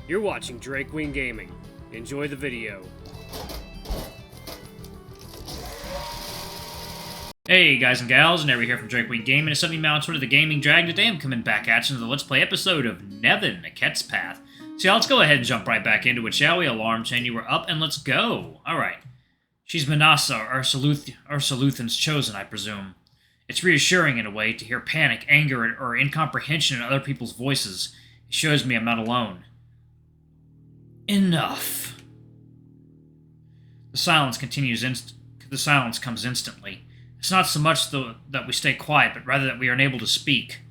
You're watching NeveN Gaming. Enjoy the video. Hey guys and gals, Never here from NeveN Gaming. It's Sunday Mountain Twitter, the Gaming Drag. Today I'm coming back at you with the Let's Play episode of NeveN, A Ket's Path. So yeah, let's go ahead and jump right back into it, shall we? Alarm chain, you were up, and let's go. Alright. She's Manasa, our Saluthan's chosen, I presume. It's reassuring in a way to hear panic, anger, or incomprehension in other people's voices. It shows me I'm not alone. Enough. The silence comes instantly. It's not so much that we stay quiet, but rather that we are unable to speak.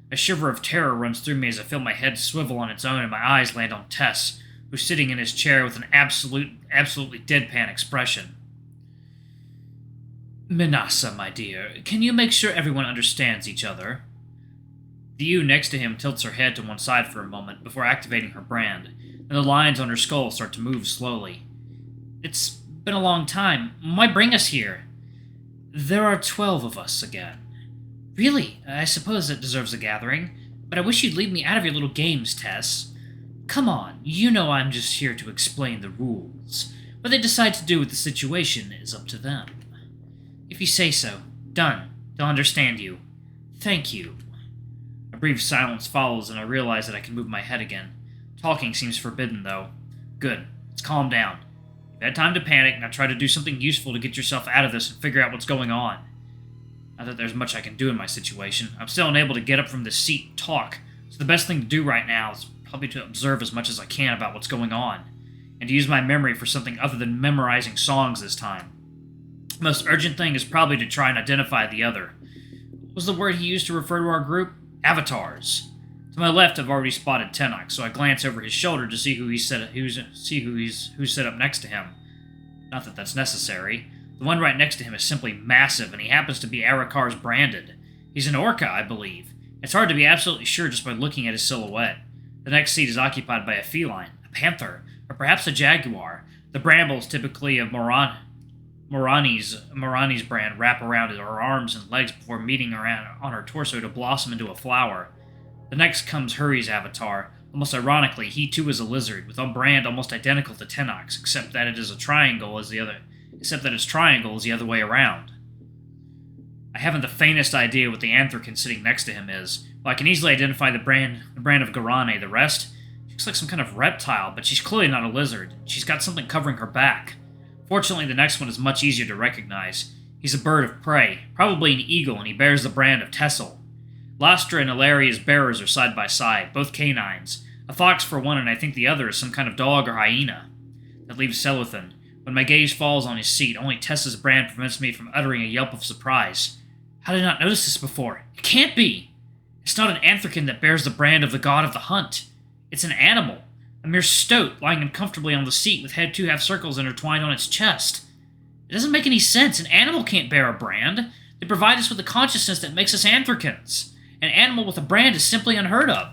A shiver of terror runs through me as I feel my head swivel on its own and my eyes land on Tess, who's sitting in his chair with an absolutely deadpan expression. Manasa, my dear, can you make sure everyone understands each other? The ewe next to him tilts her head to one side for a moment before activating her brand, and the lines on her skull start to move slowly. It's been a long time. Why bring us here? There are 12 of us again. Really? I suppose that deserves a gathering, but I wish you'd leave me out of your little games, Tess. Come on, you know I'm just here to explain the rules. What they decide to do with the situation is up to them. If you say so, done. They'll understand you. Thank you. A brief silence follows, and I realize that I can move my head again. Talking seems forbidden, though. Good. Let's calm down. You've had time to panic, now try to do something useful to get yourself out of this and figure out what's going on. Not that there's much I can do in my situation. I'm still unable to get up from this seat and talk, so the best thing to do right now is probably to observe as much as I can about what's going on, and to use my memory for something other than memorizing songs this time. The most urgent thing is probably to try and identify the other. What was the word he used to refer to our group? Avatars. To my left, I've already spotted Tennock, so I glance over his shoulder to see who's set up next to him. Not that that's necessary. The one right next to him is simply massive, and he happens to be Arakar's branded. He's an orca, I believe. It's hard to be absolutely sure just by looking at his silhouette. The next seat is occupied by a feline, a panther, or perhaps a jaguar. The brambles, typically of Morani's brand, wrap around her arms and legs before meeting around on her torso to blossom into a flower. The next comes Hurry's avatar. Almost ironically, he too is a lizard, with a brand almost identical to Tennock's, except that his triangle is the other way around. I haven't the faintest idea what the Anthracon sitting next to him is. While I can easily identify the brand of Garane, the rest, she looks like some kind of reptile, but she's clearly not a lizard. She's got something covering her back. Fortunately, the next one is much easier to recognize. He's a bird of prey, probably an eagle, and he bears the brand of Tessel. Lastra and Ilaria's bearers are side by side, both canines. A fox for one, and I think the other is some kind of dog or hyena. That leaves Seluthan. When my gaze falls on his seat, only Tessa's brand prevents me from uttering a yelp of surprise. How did I not notice this before? It can't be! It's not an Anthracon that bears the brand of the god of the hunt. It's an animal. A mere stoat lying uncomfortably on the seat with head 2 half circles intertwined on its chest. It doesn't make any sense. An animal can't bear a brand. They provide us with a consciousness that makes us Anthracons. An animal with a brand is simply unheard of.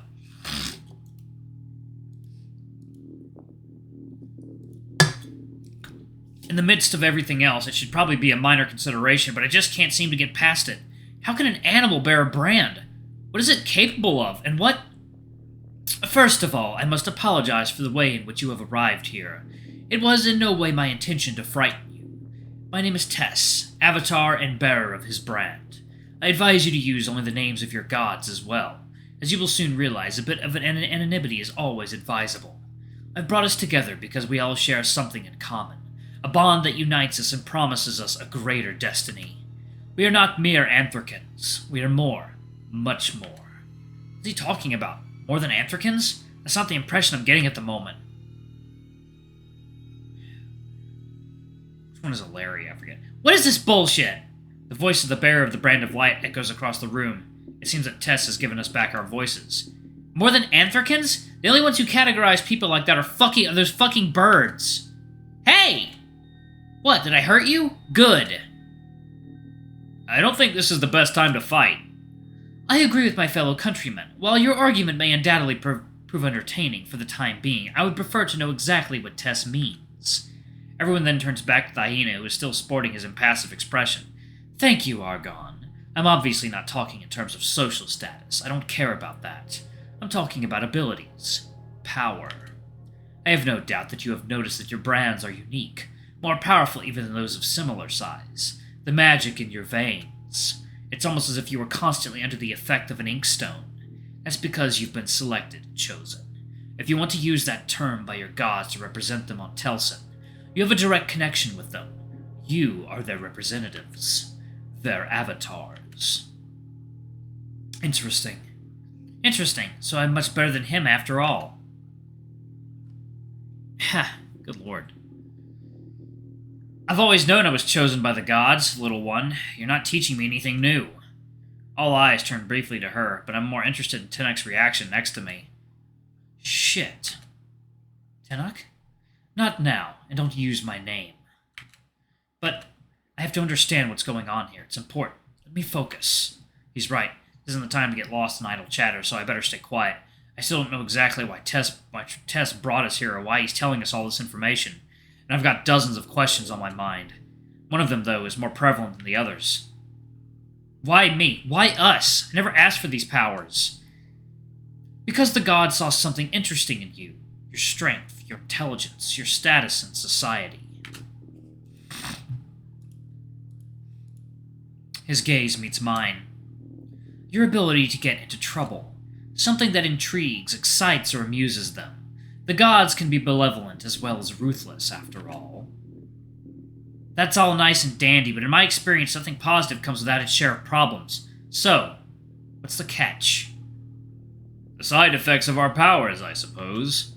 In the midst of everything else, it should probably be a minor consideration, but I just can't seem to get past it. How can an animal bear a brand? What is it capable of, and what... First of all, I must apologize for the way in which you have arrived here. It was in no way my intention to frighten you. My name is Tess, avatar and bearer of his brand. I advise you to use only the names of your gods as well. As you will soon realize, a bit of anonymity is always advisable. I've brought us together because we all share something in common, a bond that unites us and promises us a greater destiny. We are not mere Anthracons. We are more, much more. What's he talking about? More than Anthracons? That's not the impression I'm getting at the moment. Which one is a Larry? I forget. What is this bullshit? The voice of the bearer of the brand of light echoes across the room. It seems that Tess has given us back our voices. More than Anthracons? The only ones who categorize people like that are those fucking birds. Hey! What, did I hurt you? Good. I don't think this is the best time to fight. I agree with my fellow countrymen. While your argument may undoubtedly prove entertaining for the time being, I would prefer to know exactly what Tess means. Everyone then turns back to the hyena, who is still sporting his impassive expression. Thank you, Argon. I'm obviously not talking in terms of social status. I don't care about that. I'm talking about abilities. Power. I have no doubt that you have noticed that your brands are unique, more powerful even than those of similar size. The magic in your veins. It's almost as if you were constantly under the effect of an inkstone. That's because you've been selected and chosen. If you want to use that term by your gods to represent them on Telsin, you have a direct connection with them. You are their representatives. Their avatars. Interesting. Interesting. So I'm much better than him after all. Ha, good lord. I've always known I was chosen by the gods, little one. You're not teaching me anything new. All eyes turned briefly to her, but I'm more interested in Tenok's reaction next to me. Shit. Tenok? Not now, and don't use my name. But I have to understand what's going on here. It's important. Let me focus. He's right. This isn't the time to get lost in idle chatter, so I better stay quiet. I still don't know exactly why Tess brought us here or why he's telling us all this information, and I've got dozens of questions on my mind. One of them, though, is more prevalent than the others. Why me? Why us? I never asked for these powers. Because the gods saw something interesting in you. Your strength, your intelligence, your status in society. His gaze meets mine. Your ability to get into trouble. Something that intrigues, excites, or amuses them. The gods can be benevolent as well as ruthless, after all. That's all nice and dandy, but in my experience, nothing positive comes without its share of problems. So, what's the catch? The side effects of our powers, I suppose.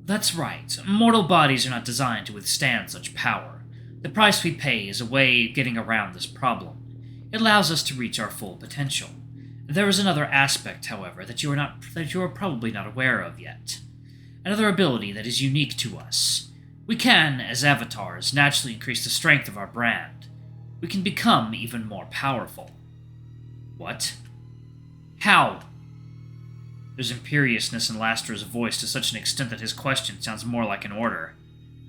That's right. Mortal bodies are not designed to withstand such power. The price we pay is a way of getting around this problem. It allows us to reach our full potential. There is another aspect, however, that you are probably not aware of yet. Another ability that is unique to us. We can, as avatars, naturally increase the strength of our brand. We can become even more powerful. What? How? There's imperiousness in Lastra's voice to such an extent that his question sounds more like an order.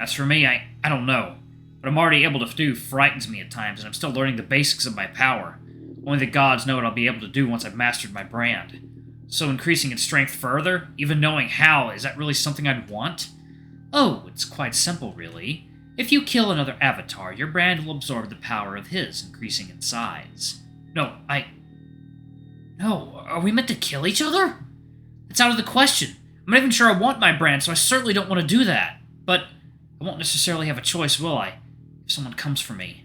As for me, I don't know. What I'm already able to do frightens me at times, and I'm still learning the basics of my power. Only the gods know what I'll be able to do once I've mastered my brand. So increasing its strength further, even knowing how, is that really something I'd want? Oh, it's quite simple, really. If you kill another avatar, your brand will absorb the power of his, increasing in size. No, are we meant to kill each other? It's out of the question. I'm not even sure I want my brand, so I certainly don't want to do that. But I won't necessarily have a choice, will I? If someone comes for me.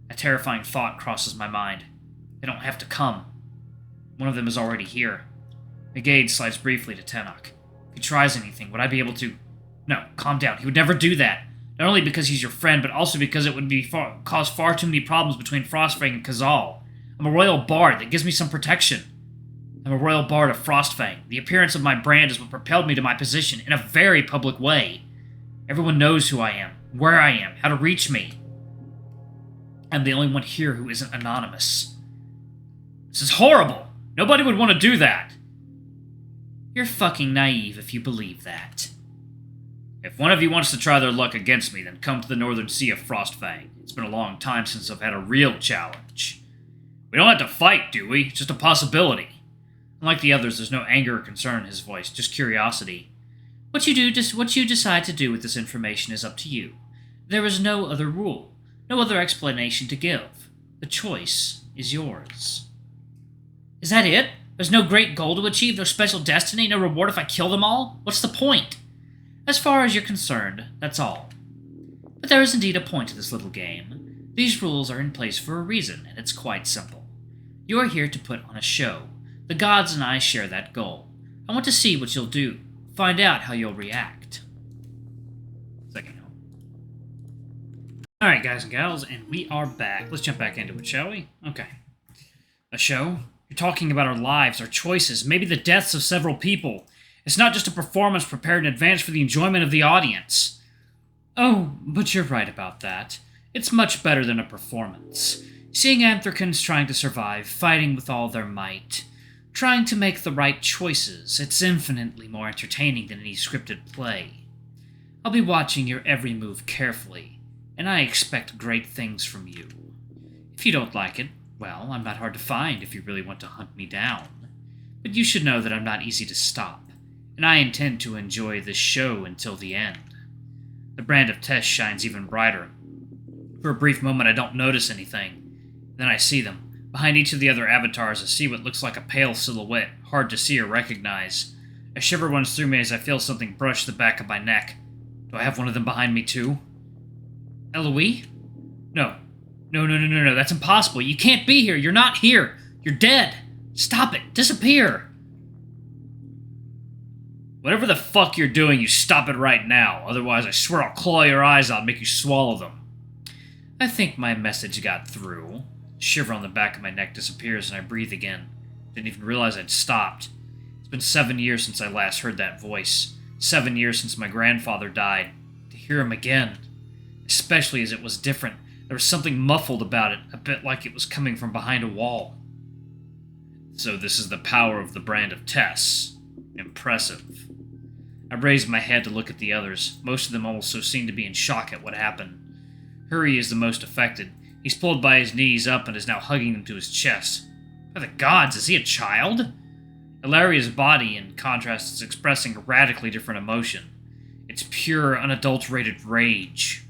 A terrifying thought crosses my mind. They don't have to come. One of them is already here. The gaze slides briefly to Tenok. If he tries anything, would I be able to... No, calm down. He would never do that. Not only because he's your friend, but also because it would cause far too many problems between Frostfang and Kazal. I'm a royal bard. That gives me some protection. I'm a royal bard of Frostfang. The appearance of my brand is what propelled me to my position in a very public way. Everyone knows who I am, where I am, how to reach me. I'm the only one here who isn't anonymous. This is horrible. Nobody would want to do that. You're fucking naive if you believe that. If one of you wants to try their luck against me, then come to the northern sea of Frostfang. It's been a long time since I've had a real challenge. We don't have to fight, do we? It's just a possibility. Unlike the others, there's no anger or concern in his voice, just curiosity. What you decide to do with this information is up to you. There is no other rule, no other explanation to give. The choice is yours. Is that it? There's no great goal to achieve, no special destiny, no reward if I kill them all? What's the point? As far as you're concerned, that's all. But there is indeed a point to this little game. These rules are in place for a reason, and it's quite simple. You are here to put on a show. The gods and I share that goal. I want to see what you'll do. Find out how you'll react. Second note. Alright, guys and gals, and we are back. Let's jump back into it, shall we? Okay. A show? You're talking about our lives, our choices, maybe the deaths of several people. It's not just a performance prepared in advance for the enjoyment of the audience. Oh, but you're right about that. It's much better than a performance. Seeing Anthracans trying to survive, fighting with all their might, trying to make the right choices, it's infinitely more entertaining than any scripted play. I'll be watching your every move carefully, and I expect great things from you. If you don't like it, well, I'm not hard to find if you really want to hunt me down. But you should know that I'm not easy to stop. and I intend to enjoy this show until the end. The brand of Tess shines even brighter. For a brief moment, I don't notice anything. Then I see them. Behind each of the other avatars, I see what looks like a pale silhouette, hard to see or recognize. A shiver runs through me as I feel something brush the back of my neck. Do I have one of them behind me too? Ellois? No. No, that's impossible. You can't be here. You're not here. You're dead. Stop it. Disappear. Whatever the fuck you're doing, you stop it right now. Otherwise, I swear I'll claw your eyes out and make you swallow them. I think my message got through. The shiver on the back of my neck disappears and I breathe again. Didn't even realize I'd stopped. It's been 7 years since I last heard that voice. 7 years since my grandfather died. To hear him again, especially as it was different. There was something muffled about it, a bit like it was coming from behind a wall. So this is the power of the brand of Tess. Impressive. I raised my head to look at the others. Most of them also seemed to be in shock at what happened. Hurry is the most affected. He's pulled by his knees up and is now hugging them to his chest. By the gods, is he a child? Ilaria's body, in contrast, is expressing a radically different emotion. It's pure, unadulterated rage.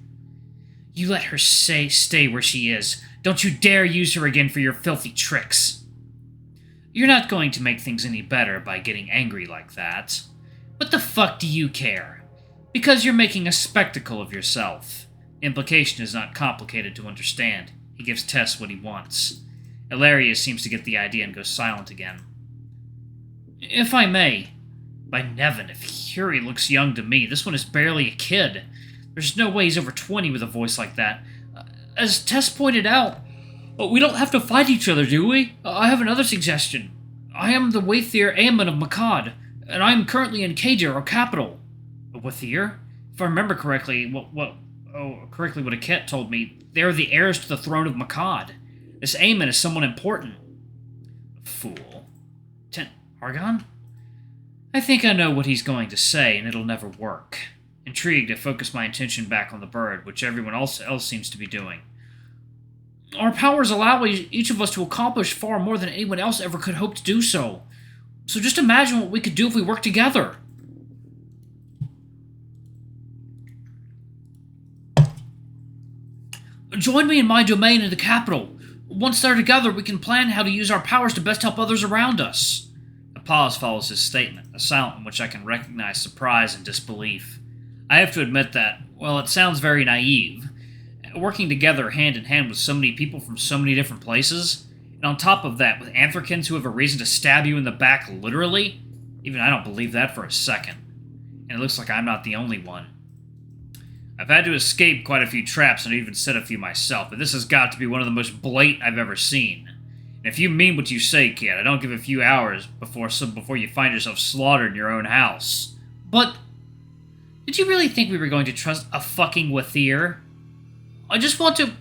You let her stay where she is. Don't you dare use her again for your filthy tricks. You're not going to make things any better by getting angry like that. What the fuck do you care? Because you're making a spectacle of yourself. The implication is not complicated to understand. He gives Tess what he wants. Ellois seems to get the idea and goes silent again. If I may, by NeveN, if Hurry looks young to me, this one is barely a kid. There's no way he's over 20 with a voice like that. As Tess pointed out, we don't have to fight each other, do we? I have another suggestion. I am the Wathir Aemon of Makad, and I am currently in Kadir, our capital. A Wathir? If I remember correctly, what Aket told me, they are the heirs to the throne of Makad. This Aemon is someone important. Fool. Argon? I think I know what he's going to say, and it'll never work. Intrigued, I focus my attention back on the bird, which everyone else seems to be doing. Our powers allow each of us to accomplish far more than anyone else ever could hope to do so. So just imagine what we could do if we worked together. Join me in my domain in the capital. Once they're together, we can plan how to use our powers to best help others around us. A pause follows his statement, a silence in which I can recognize surprise and disbelief. I have to admit that, well, it sounds very naive. Working together hand in hand with so many people from so many different places, and on top of that, with Anthracans who have a reason to stab you in the back literally, even I don't believe that for a second. And it looks like I'm not the only one. I've had to escape quite a few traps and even set a few myself, but this has got to be one of the most blatant I've ever seen. And if you mean what you say, kid, I don't give a few hours before you find yourself slaughtered in your own house. But did you really think we were going to trust a fucking Wathir? I just want to...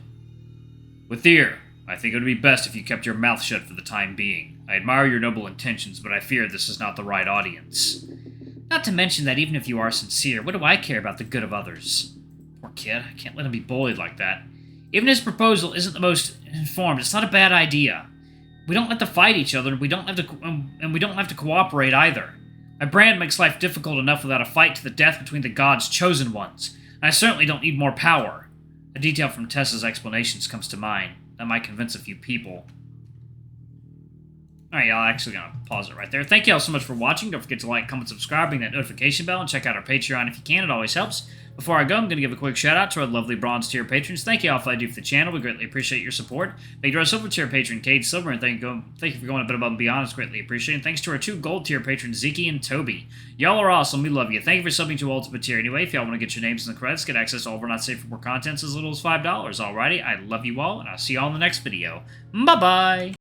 Wathir, I think it would be best if you kept your mouth shut for the time being. I admire your noble intentions, but I fear this is not the right audience. Not to mention that even if you are sincere, what do I care about the good of others? Poor kid, I can't let him be bullied like that. Even his proposal isn't the most informed. It's not a bad idea. We don't have to fight each other, and we don't have to cooperate either. My brand makes life difficult enough without a fight to the death between the gods' chosen ones, and I certainly don't need more power. A detail from Tessa's explanations comes to mind. That might convince a few people. Alright, y'all, actually gonna pause it right there. Thank y'all so much for watching. Don't forget to like, comment, subscribe, ring that notification bell, and check out our Patreon if you can. It always helps. Before I go, I'm gonna give a quick shout out to our lovely bronze tier patrons. Thank y'all for all I do for the channel. We greatly appreciate your support. Thank you to our silver tier patron, Cade Silver, and thank you for going a bit above and beyond. It's greatly appreciated. Thanks to our 2 gold tier patrons, Zeke and Toby. Y'all are awesome. We love you. Thank you for subbing to Ultimate Tier. Anyway, if y'all want to get your names in the credits, get access to all of our not safe for work contents as little as $5. Alrighty, I love you all, and I'll see y'all in the next video. Bye-bye!